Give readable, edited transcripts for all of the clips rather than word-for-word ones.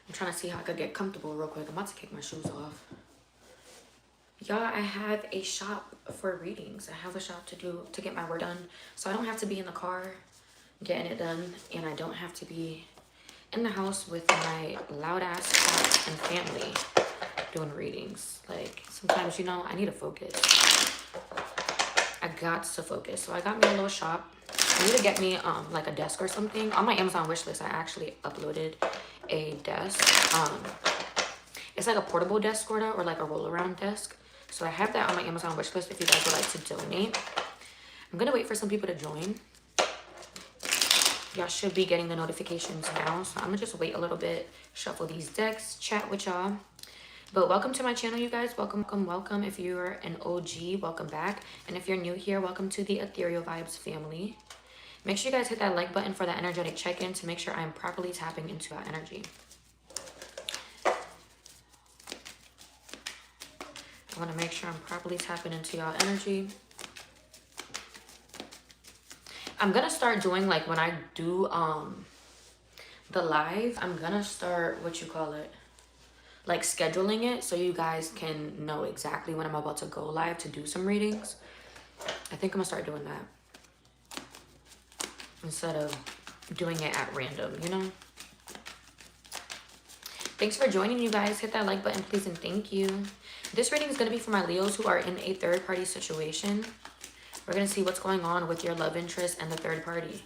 I'm trying to see how I could get comfortable real quick. I'm about to kick my shoes off. Y'all, I have a shop for readings. I have a shop to get my work done. So I don't have to be in the car getting it done. And I don't have to be in the house with my loud ass cats and family doing readings. Like, sometimes, you know, I need to focus. I got to focus. So I got me a little shop. I need to get me like a desk or something. On my Amazon wish list, I actually uploaded a desk. It's like a portable desk sort of, or like a roll around desk. So I have that on my Amazon wish list if you guys would like to donate. I'm gonna wait for some people to join. Y'all should be getting the notifications now. So I'm gonna just wait a little bit, shuffle these decks, chat with y'all. But welcome to my channel, you guys. Welcome, welcome, welcome. If you're an OG, welcome back. And if you're new here, welcome to the Ethereal Vybz family. Make sure you guys hit that like button for that energetic check-in to make sure I'm properly tapping into our energy. I want to make sure I'm properly tapping into y'all energy. I'm going to start doing, like, when I do the live, I'm going to start, what you call it, like scheduling it so you guys can know exactly when I'm about to go live to do some readings. I think I'm going to start doing that instead of doing it at random, you know? Thanks for joining, you guys. Hit that like button, please, and thank you. This reading is going to be for my Leos who are in a third-party situation. We're going to see what's going on with your love interest and the third party.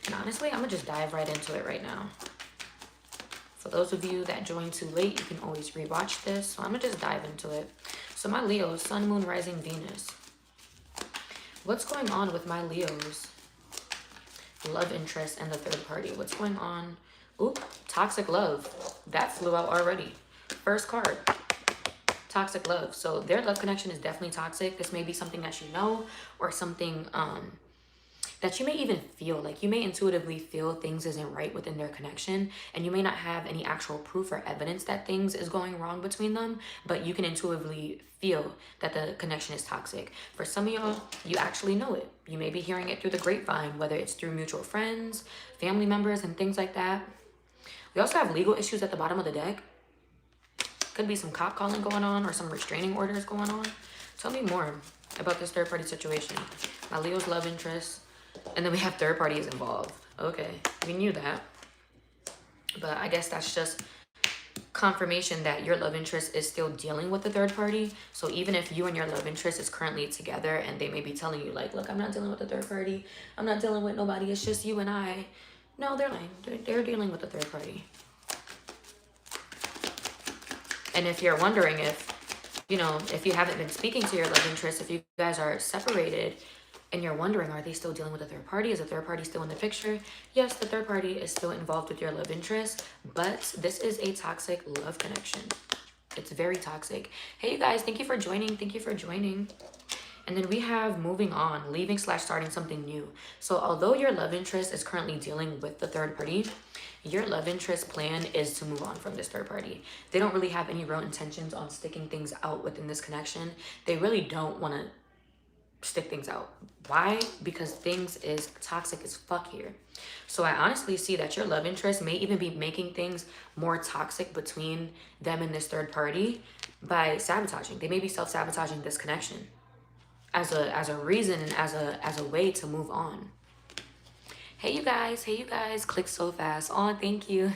And honestly, I'm going to just dive right into it right now. For those of you that joined too late, you can always rewatch this. So I'm going to just dive into it. So my Leos, Sun, Moon, Rising, Venus. What's going on with my Leos? Love interest and the third party. What's going on? Oop, toxic love. That flew out already. First card. Toxic love. So their love connection is definitely toxic. This may be something that you know, or something that you may even feel. Like, you may intuitively feel things isn't right within their connection, and you may not have any actual proof or evidence that things is going wrong between them, but you can intuitively feel that the connection is toxic. For some of y'all, you actually know it. You may be hearing it through the grapevine, whether it's through mutual friends, family members, and things like that. We also have legal issues at the bottom of the deck. Could be some cop calling going on or some restraining orders going on. Tell me more about this third party situation. My Leo's love interest. And then we have third parties involved. Okay, we knew that. But I guess that's just confirmation that your love interest is still dealing with the third party. So even if you and your love interest is currently together and they may be telling you, like, look, I'm not dealing with the third party. I'm not dealing with nobody. It's just you and I. No, they're lying. They're dealing with the third party. And if you're wondering if, you know, if you haven't been speaking to your love interest, if you guys are separated, and you're wondering, are they still dealing with a third party? Is the third party still in the picture? Yes, the third party is still involved with your love interest, but this is a toxic love connection. It's very toxic. Hey, you guys, thank you for joining. Thank you for joining. And then we have moving on, leaving / starting something new. So although your love interest is currently dealing with the third party, your love interest plan is to move on from this third party. They don't really have any real intentions on sticking things out within this connection. They really don't want to stick things out. Why? Because things is toxic as fuck here. So I honestly see that your love interest may even be making things more toxic between them and this third party by sabotaging. They may be self-sabotaging this connection as a reason and as a way to move on. Hey you guys, click so fast. Oh, thank you.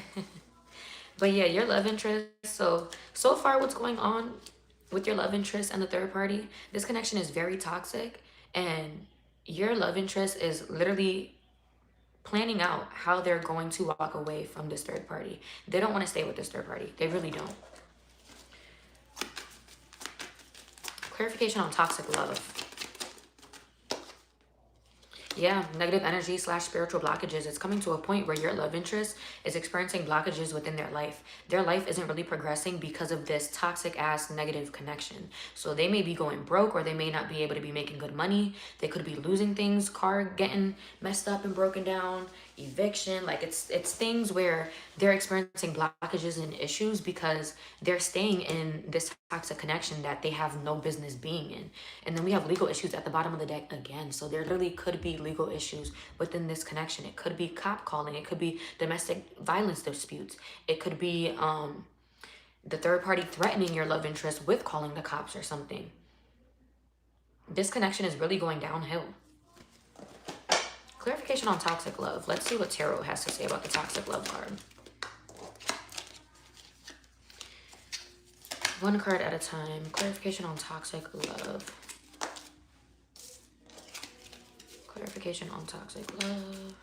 But yeah, your love interest. So far what's going on with your love interest and the third party, this connection is very toxic, and your love interest is literally planning out how they're going to walk away from this third party. They don't want to stay with this third party. They really don't. Clarification on toxic love. Yeah, negative energy / spiritual blockages. It's coming to a point where your love interest is experiencing blockages within their life. Their life isn't really progressing because of this toxic ass negative connection. So they may be going broke, or they may not be able to be making good money. They could be losing things, car getting messed up and broken down, eviction. Like it's things where they're experiencing blockages and issues because they're staying in this toxic connection that they have no business being in. And then we have legal issues at the bottom of the deck again. So there literally could be legal issues within this connection. It could be cop calling. It could be domestic violence disputes. It could be the third party threatening your love interest with calling the cops or something. This connection is really going downhill. Clarification on toxic love. Let's see what tarot has to say about the toxic love card. One card at a time. Clarification on toxic love. Clarification on toxic love.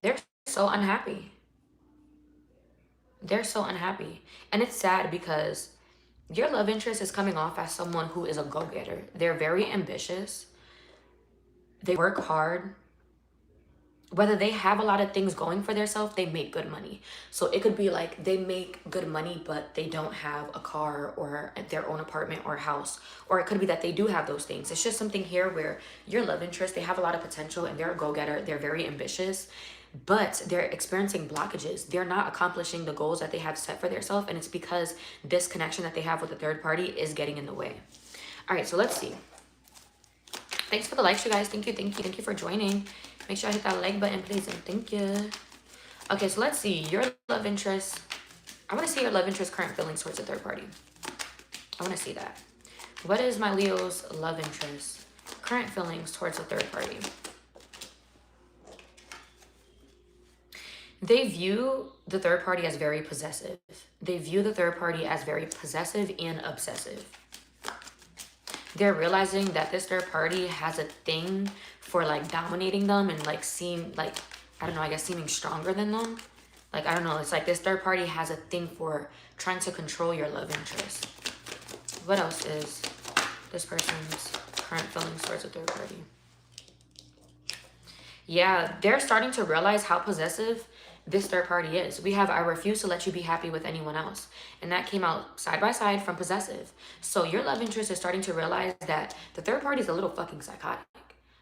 They're so unhappy. They're so unhappy. And it's sad because your love interest is coming off as someone who is a go-getter. They're very ambitious. They work hard. Whether they have a lot of things going for themselves, they make good money. So it could be like they make good money, but they don't have a car or their own apartment or house. Or it could be that they do have those things. It's just something here where your love interest, they have a lot of potential and they're a go-getter. They're very ambitious, but they're experiencing blockages. They're not accomplishing the goals that they have set for themselves. And it's because this connection that they have with the third party is getting in the way. All right, so let's see. Thanks for the likes, you guys. Thank you for joining. Make sure I hit that like button, please, and thank you. Okay, so let's see. Your love interest. I want to see your love interest current feelings towards a third party. I want to see that. What is my Leo's love interest current feelings towards a third party? They view the third party as very possessive. They view the third party as very possessive and obsessive. They're realizing that this third party has a thing for like dominating them and like seem like, I don't know, I guess seeming stronger than them. Like, I don't know, it's like this third party has a thing for trying to control your love interest. What else is this person's current feelings towards a third party? Yeah, they're starting to realize how possessive this third party is. We have, I refuse to let you be happy with anyone else. And that came out side by side from possessive. So your love interest is starting to realize that the third party is a little fucking psychotic.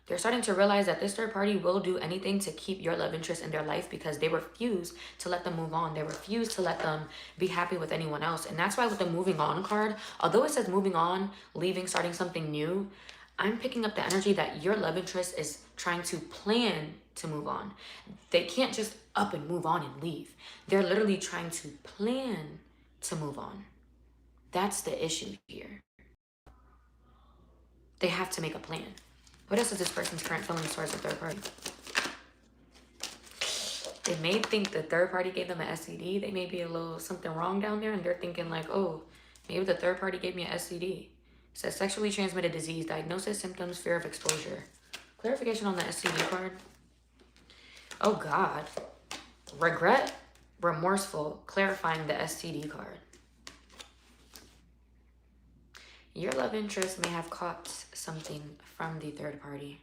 They're starting to realize that this third party will do anything to keep your love interest in their life because they refuse to let them move on. They refuse to let them be happy with anyone else. And that's why with the moving on card, although it says moving on, leaving, starting something new, I'm picking up the energy that your love interest is trying to plan to move on. They can't just up and move on and leave. They're literally trying to plan to move on. That's the issue here. They have to make a plan. What else is this person's current feelings towards the third party? They may think the third party gave them an STD. They may be a little something wrong down there and they're thinking like, oh, maybe the third party gave me an STD. It says sexually transmitted disease, diagnosis, symptoms, fear of exposure. Clarification on the STD card. Oh God. Regret, remorseful, clarifying the STD card. Your love interest may have caught something from the third party.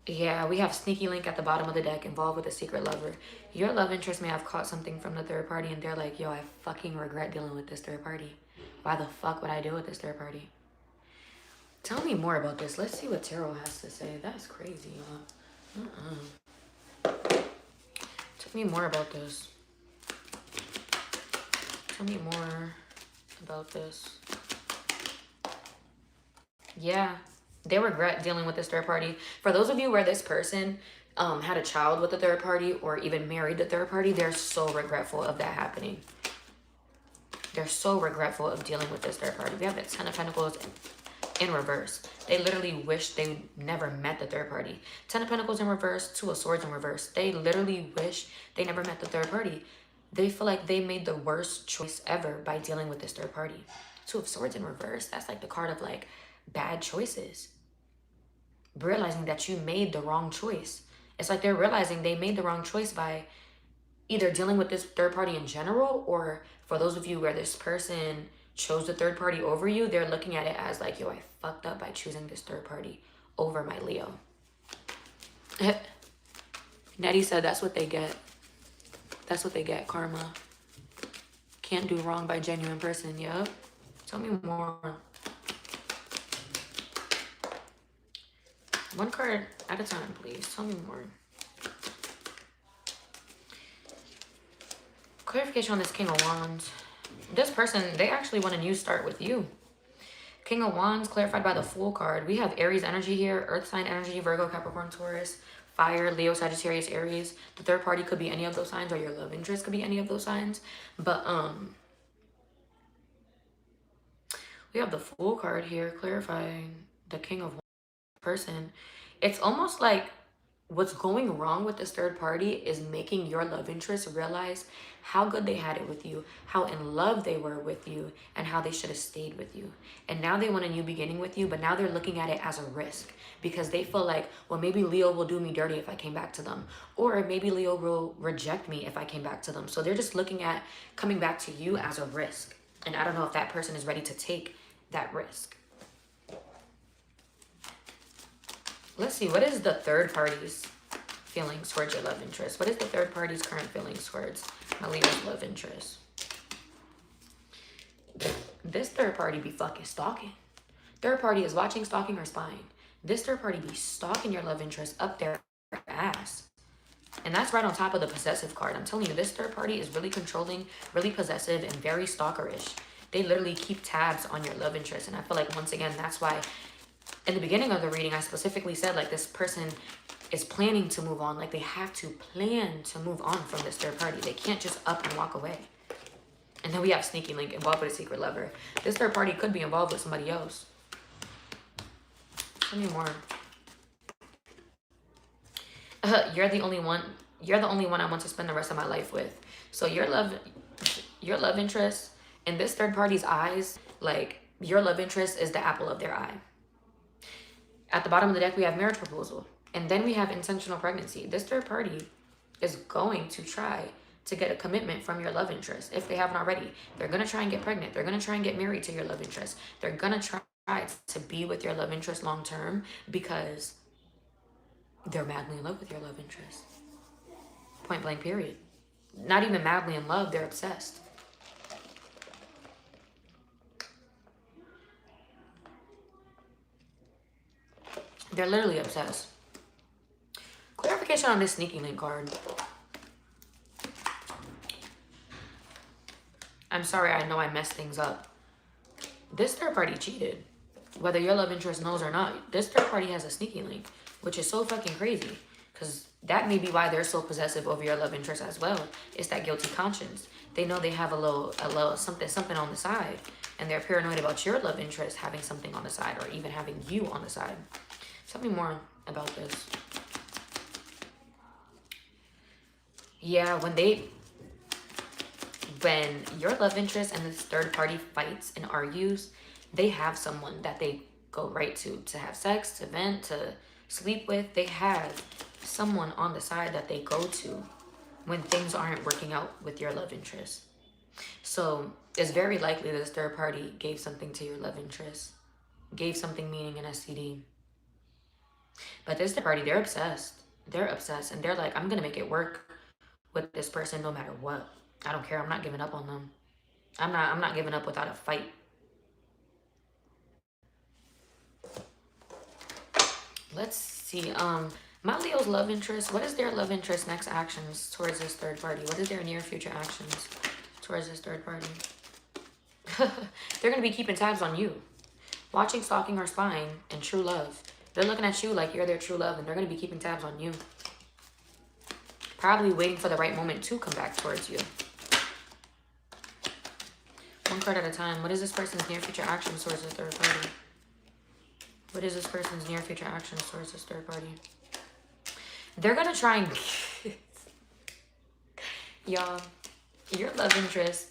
Yeah, we have sneaky link at the bottom of the deck, involved with a secret lover. Your love interest may have caught something from the third party and they're like, yo, I fucking regret dealing with this third party. Why the fuck would I deal with this third party? Tell me more about this. Let's see what tarot has to say. That's crazy, y'all. Tell me more about this. Tell me more about this. Yeah, they regret dealing with this third party. For those of you where this person had a child with the third party or even married the third party, they're so regretful of that happening. They're so regretful of dealing with this third party. We have the Ten of Pentacles in reverse. They literally wish they never met the third party. Ten of Pentacles in reverse, Two of Swords in reverse. They literally wish they never met the third party. They feel like they made the worst choice ever by dealing with this third party. Two of Swords in reverse. That's like the card of like bad choices. Realizing that you made the wrong choice. It's like they're realizing they made the wrong choice by either dealing with this third party in general, or for those of you where this person chose the third party over you, they're looking at it as like, yo, I fucked up by choosing this third party over my Leo. Nettie said that's what they get. That's what they get, karma. can't do wrong by genuine person. Yup. Tell me more. One card at a time, please. Tell me more. Clarification on this King of Wands. This person, they actually want a new start with you. King of Wands, clarified by the Fool card. We have Aries energy here, Earth sign energy, Virgo, Capricorn, Taurus, Fire, Leo, Sagittarius, Aries. The third party could be any of those signs, or your love interest could be any of those signs. But we have the Fool card here, clarifying the King of Wands person. It's almost like what's going wrong with this third party is making your love interest realize how good they had it with you, how in love they were with you, and how they should have stayed with you. And now they want a new beginning with you, but now they're looking at it as a risk because they feel like, well, maybe Leo will do me dirty if I came back to them, or maybe Leo will reject me if I came back to them. So they're just looking at coming back to you as a risk. And I don't know if that person is ready to take that risk. Let's see, what is the third party's feelings towards your love interest? What is the third party's current feelings towards Leo's love interest? This third party be fucking stalking. Third party is watching, stalking, or spying. This third party be stalking your love interest up their ass. And that's right on top of the possessive card. I'm telling you, this third party is really controlling, really possessive, and very stalkerish. They literally keep tabs on your love interest. And I feel like, once again, that's why in the beginning of the reading, I specifically said, like, this person is planning to move on. Like, they have to plan to move on from this third party. They can't just up and walk away. And then we have sneaky link involved with a secret lover. This third party could be involved with somebody else. Tell me more. You're the only one I want to spend the rest of my life with. So your love interest in this third party's eyes, like, your love interest is the apple of their eye. At the bottom of the deck, we have marriage proposal. And then we have intentional pregnancy. This third party is going to try to get a commitment from your love interest. If they haven't already, they're going to try and get pregnant. They're going to try and get married to your love interest. They're going to try to be with your love interest long term because they're madly in love with your love interest. Point blank, period. Not even madly in love, they're obsessed. They're literally obsessed. Clarification on this sneaky link card. I'm sorry, I know I messed things up. This third party cheated. Whether your love interest knows or not, this third party has a sneaky link, which is so fucking crazy. Because that may be why they're so possessive over your love interest as well. It's that guilty conscience. They know they have a little something on the side. And they're paranoid about your love interest having something on the side, or even having you on the side. Tell me more about this. Yeah, when your love interest and this third party fights and argues, they have someone that they go right to have sex, to vent, to sleep with. They have someone on the side that they go to when things aren't working out with your love interest. So it's very likely that this third party gave something to your love interest, gave something meaning in STD. But this third party, they're obsessed. They're obsessed, and they're like, I'm gonna make it work with this person no matter what. I don't care. I'm not giving up on them. I'm not giving up without a fight. Let's see. My Leo's love interest. What is their love interest next actions towards this third party? What is their near future actions towards this third party? They're gonna be keeping tabs on you, watching, stalking, or spying in true love. They're looking at you like you're their true love, and they're gonna be keeping tabs on you. Probably waiting for the right moment to come back towards you. One card at a time. What is this person's near future actions towards this third party? What is this person's near future actions towards this third party? They're gonna try and y'all, your love interest,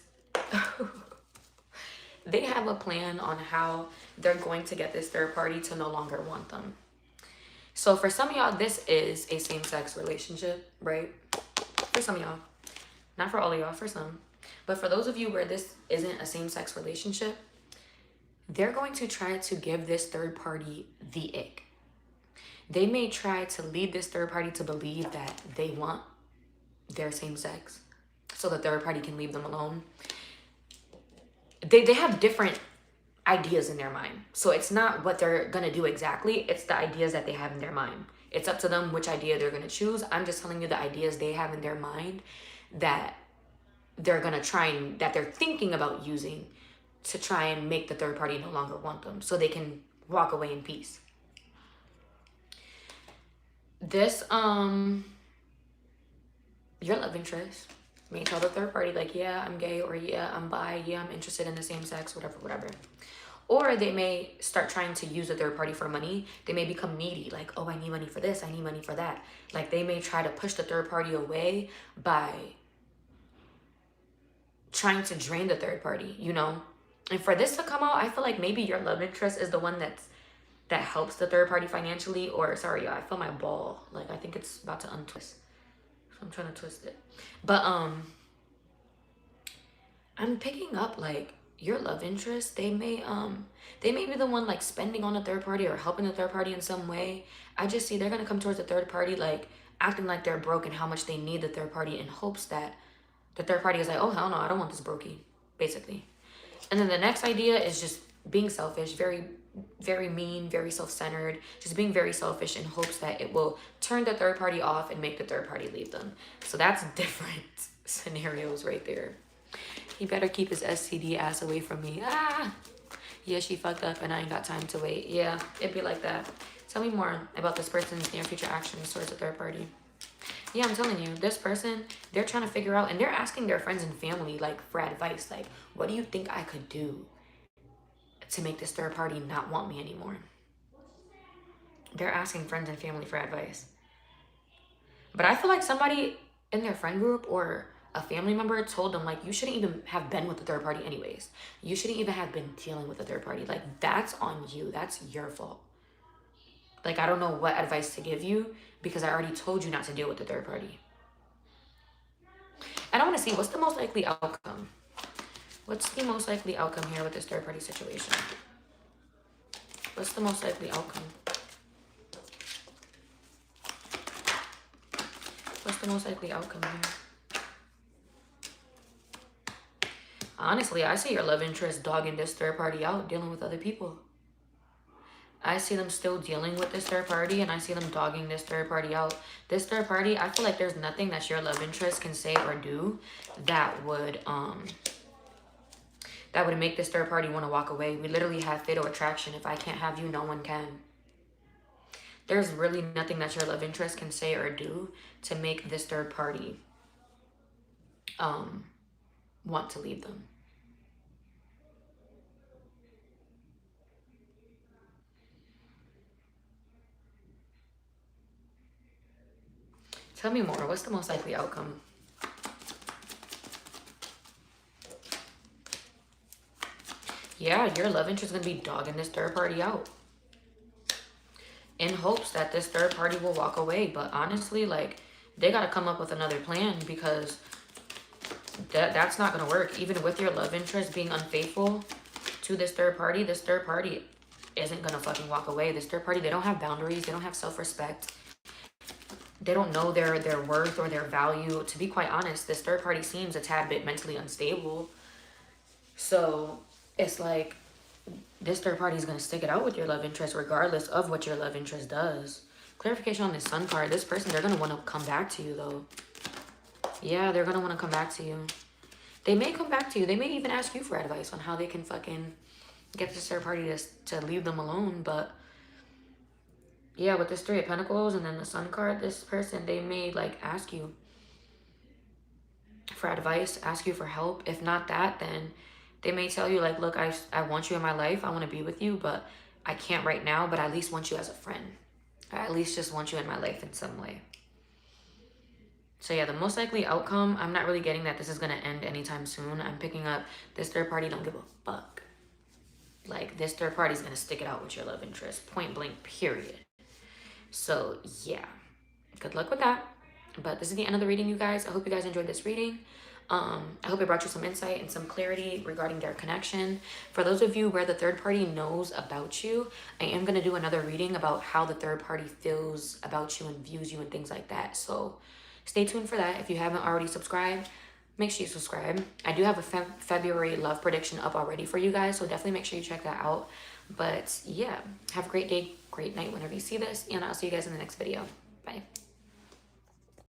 they have a plan on how they're going to get this third party to no longer want them. So for some of y'all, this is a same-sex relationship, right? For some of y'all. Not for all of y'all, for some. But for those of you where this isn't a same-sex relationship, they're going to try to give this third party the ick. They may try to lead this third party to believe that they want their same sex so the third party can leave them alone. they have different ideas in their mind. So it's not what they're going to do exactly. It's the ideas that they have in their mind. It's up to them which idea they're going to choose. I'm just telling you the ideas they have in their mind that they're going to try and that they're thinking about using to try and make the third party no longer want them so they can walk away in peace. This your love interest may tell the third party like, yeah, I'm gay, or yeah, I'm bi, yeah, I'm interested in the same sex, whatever. Or they may start trying to use a third party for money. They may become needy, like, oh, I need money for this, I need money for that. Like, they may try to push the third party away by trying to drain the third party, you know? And for this to come out, I feel like maybe your love interest is the one that helps the third party financially. Or, sorry, y'all, I feel my ball. Like, I think it's about to untwist. So I'm trying to twist it. But, I'm picking up, like, your love interest, they may be the one, like, spending on the third party or helping the third party in some way. I just see they're gonna come towards the third party, like, acting like they're broke and how much they need the third party, in hopes that the third party is like, oh, hell no, I don't want this brokey, basically. And then the next idea is just being selfish, very, very mean, very self-centered, just being very selfish in hopes that it will turn the third party off and make the third party leave them. So that's different scenarios right there. He better keep his STD ass away from me. Ah! Yeah, she fucked up and I ain't got time to wait. Yeah, it'd be like that. Tell me more about this person's near future actions towards a third party. Yeah, I'm telling you, this person, they're trying to figure out, and they're asking their friends and family, like, for advice. Like, what do you think I could do to make this third party not want me anymore? They're asking friends and family for advice. But I feel like somebody in their friend group or a family member told them, like, you shouldn't even have been with the third party anyways. You shouldn't even have been dealing with the third party. Like, that's on you. That's your fault. Like, I don't know what advice to give you because I already told you not to deal with the third party. And I want to see, what's the most likely outcome? What's the most likely outcome here with this third party situation? What's the most likely outcome? What's the most likely outcome here? Honestly, I see your love interest dogging this third party out, dealing with other people. I see them still dealing with this third party, and I see them dogging this third party out. This third party, I feel like there's nothing that your love interest can say or do that would make this third party want to walk away. We literally have fatal attraction. If I can't have you, no one can. There's really nothing that your love interest can say or do to make this third party want to leave them. Tell me more. What's the most likely outcome? Yeah, your love interest is going to be dogging this third party out in hopes that this third party will walk away. But honestly, like, they got to come up with another plan, because that's not going to work. Even with your love interest being unfaithful to this third party isn't going to fucking walk away. This third party, they don't have boundaries. They don't have self-respect. They don't know their worth or their value. To be quite honest, this third party seems a tad bit mentally unstable. So it's like this third party is going to stick it out with your love interest regardless of what your love interest does. Clarification on this sun card. This person, they're going to want to come back to you, though. Yeah, they're going to want to come back to you. They may come back to you. They may even ask you for advice on how they can fucking get this third party to leave them alone. But yeah, with this Three of Pentacles and then the Sun card, this person, they may, like, ask you for advice, ask you for help. If not that, then they may tell you, like, look, I want you in my life. I want to be with you, but I can't right now, but I at least want you as a friend. I at least just want you in my life in some way. So yeah, the most likely outcome, I'm not really getting that this is going to end anytime soon. I'm picking up this third party don't give a fuck. Like, this third party is going to stick it out with your love interest. Point blank, period. So yeah, good luck with that. But this is the end of the reading, you guys. I hope you guys enjoyed this reading. I hope it brought you some insight and some clarity regarding their connection. For those of you where the third party knows about you, I am going to do another reading about how the third party feels about you and views you and things like that. So stay tuned for that. If you haven't already subscribed, make sure you subscribe. I do have a February love prediction up already for you guys, so definitely make sure you check that out. But yeah, have a great day, great night whenever you see this, and I'll see you guys in the next video. Bye.